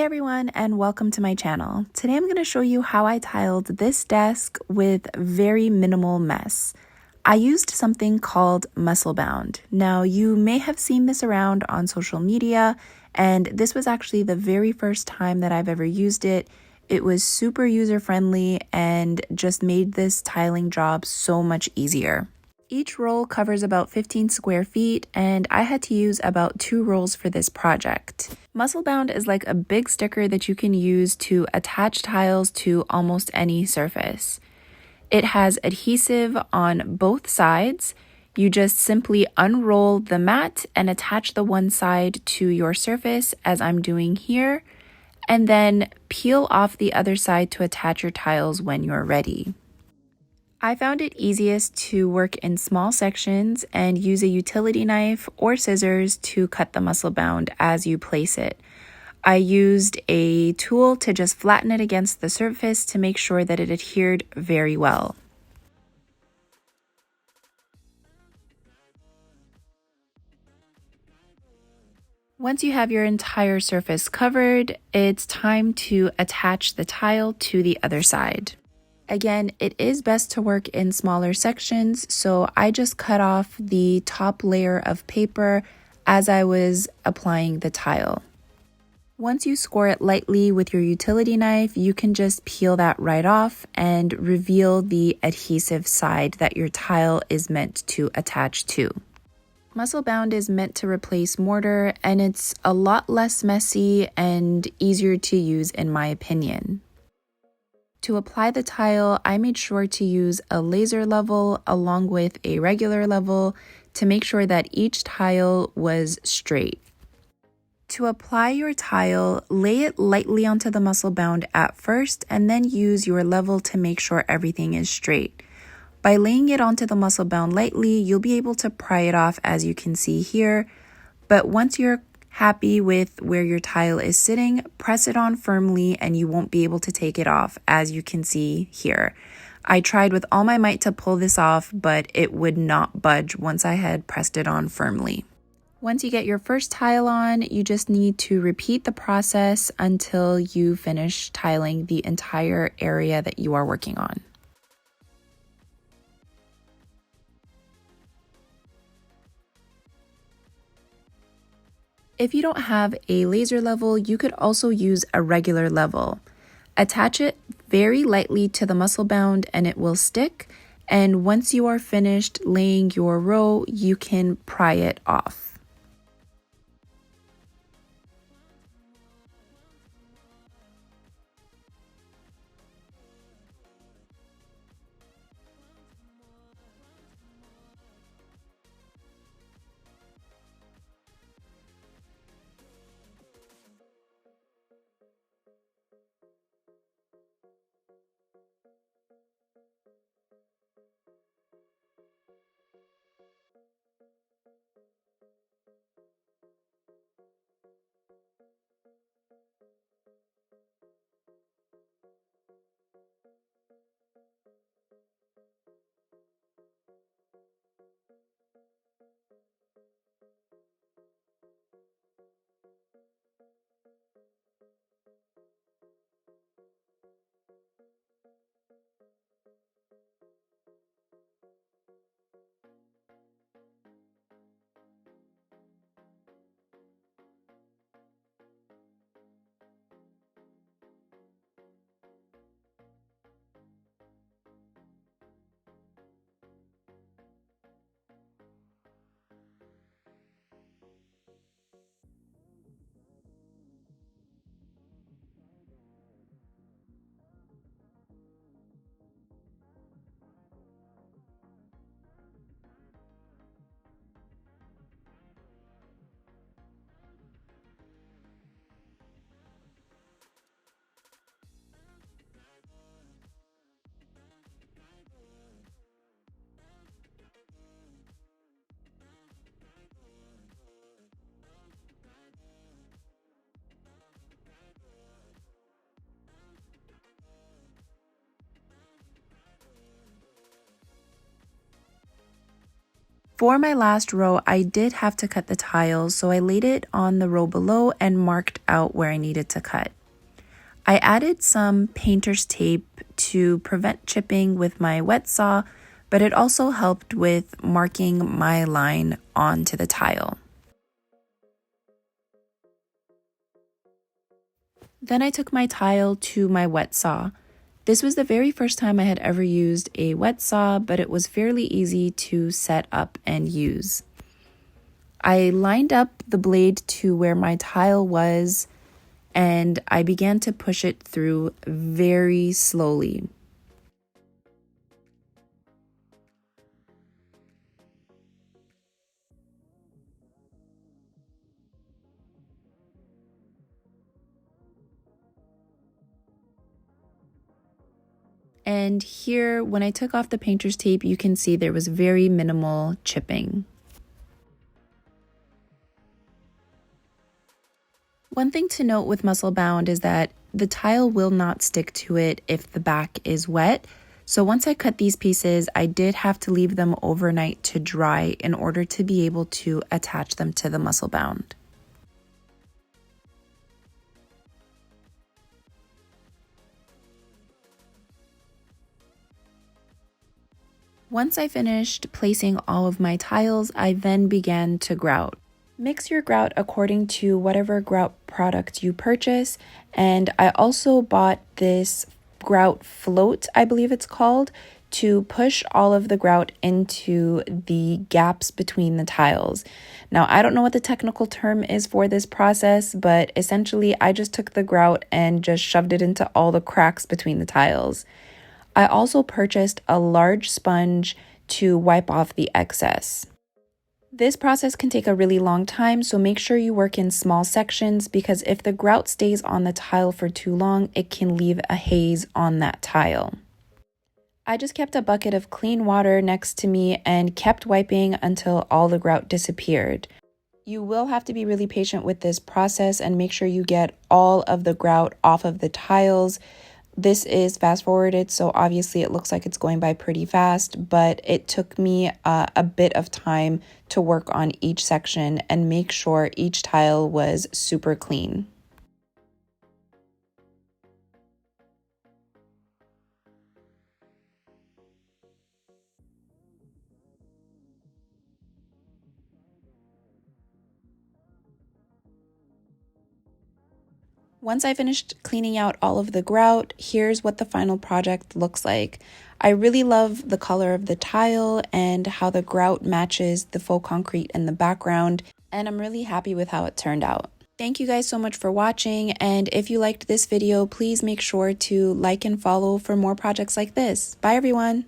everyone, and welcome to my channel. Today I'm going to show you how I tiled this desk with very minimal mess. I used something called MussleBound. Now you may have seen this around on social media, and this was actually the very first time that I've ever used it. It was super user-friendly and just made this tiling job so much easier. Each roll covers about 15 square feet, and I had to use about 2 rolls for this project. MussleBound is like a big sticker that you can use to attach tiles to almost any surface. It has adhesive on both sides. You just simply unroll the mat and attach the one side to your surface, as I'm doing here, and then peel off the other side to attach your tiles when you're ready. I found it easiest to work in small sections and use a utility knife or scissors to cut the MussleBound as you place it. I used a tool to just flatten it against the surface to make sure that it adhered very well. Once you have your entire surface covered, it's time to attach the tile to the other side. Again, it is best to work in smaller sections, so I just cut off the top layer of paper as I was applying the tile. Once you score it lightly with your utility knife, you can just peel that right off and reveal the adhesive side that your tile is meant to attach to. MussleBound is meant to replace mortar, and it's a lot less messy and easier to use in my opinion. To apply the tile, I made sure to use a laser level along with a regular level to make sure that each tile was straight. To apply your tile, lay it lightly onto the MussleBound at first and then use your level to make sure everything is straight. By laying it onto the MussleBound lightly, you'll be able to pry it off as you can see here, but once you're happy with where your tile is sitting, press it on firmly and you won't be able to take it off, as you can see here. I tried with all my might to pull this off, but it would not budge once I had pressed it on firmly. Once you get your first tile on, you just need to repeat the process until you finish tiling the entire area that you are working on. If you don't have a laser level, you could also use a regular level. Attach it very lightly to the MussleBound and it will stick. And once you are finished laying your row, you can pry it off. For my last row, I did have to cut the tiles, so I laid it on the row below and marked out where I needed to cut. I added some painter's tape to prevent chipping with my wet saw, but it also helped with marking my line onto the tile. Then I took my tile to my wet saw. This was the very first time I had ever used a wet saw, but it was fairly easy to set up and use. I lined up the blade to where my tile was, and I began to push it through very slowly. And here, when I took off the painter's tape, you can see there was very minimal chipping. One thing to note with MussleBound is that the tile will not stick to it if the back is wet. So once I cut these pieces, I did have to leave them overnight to dry in order to be able to attach them to the MussleBound. Once I finished placing all of my tiles, I then began to grout. Mix your grout according to whatever grout product you purchase, and I also bought this grout float, I believe it's called, to push all of the grout into the gaps between the tiles. Now, I don't know what the technical term is for this process, but essentially I just took the grout and just shoved it into all the cracks between the tiles. I also purchased a large sponge to wipe off the excess. This process can take a really long time, so make sure you work in small sections because if the grout stays on the tile for too long, it can leave a haze on that tile. I just kept a bucket of clean water next to me and kept wiping until all the grout disappeared. You will have to be really patient with this process and make sure you get all of the grout off of the tiles. This is fast forwarded, so obviously it looks like it's going by pretty fast, but it took me a bit of time to work on each section and make sure each tile was super clean. Once I finished cleaning out all of the grout, here's what the final project looks like. I really love the color of the tile and how the grout matches the faux concrete in the background, and I'm really happy with how it turned out. Thank you guys so much for watching, and if you liked this video, please make sure to like and follow for more projects like this. Bye everyone!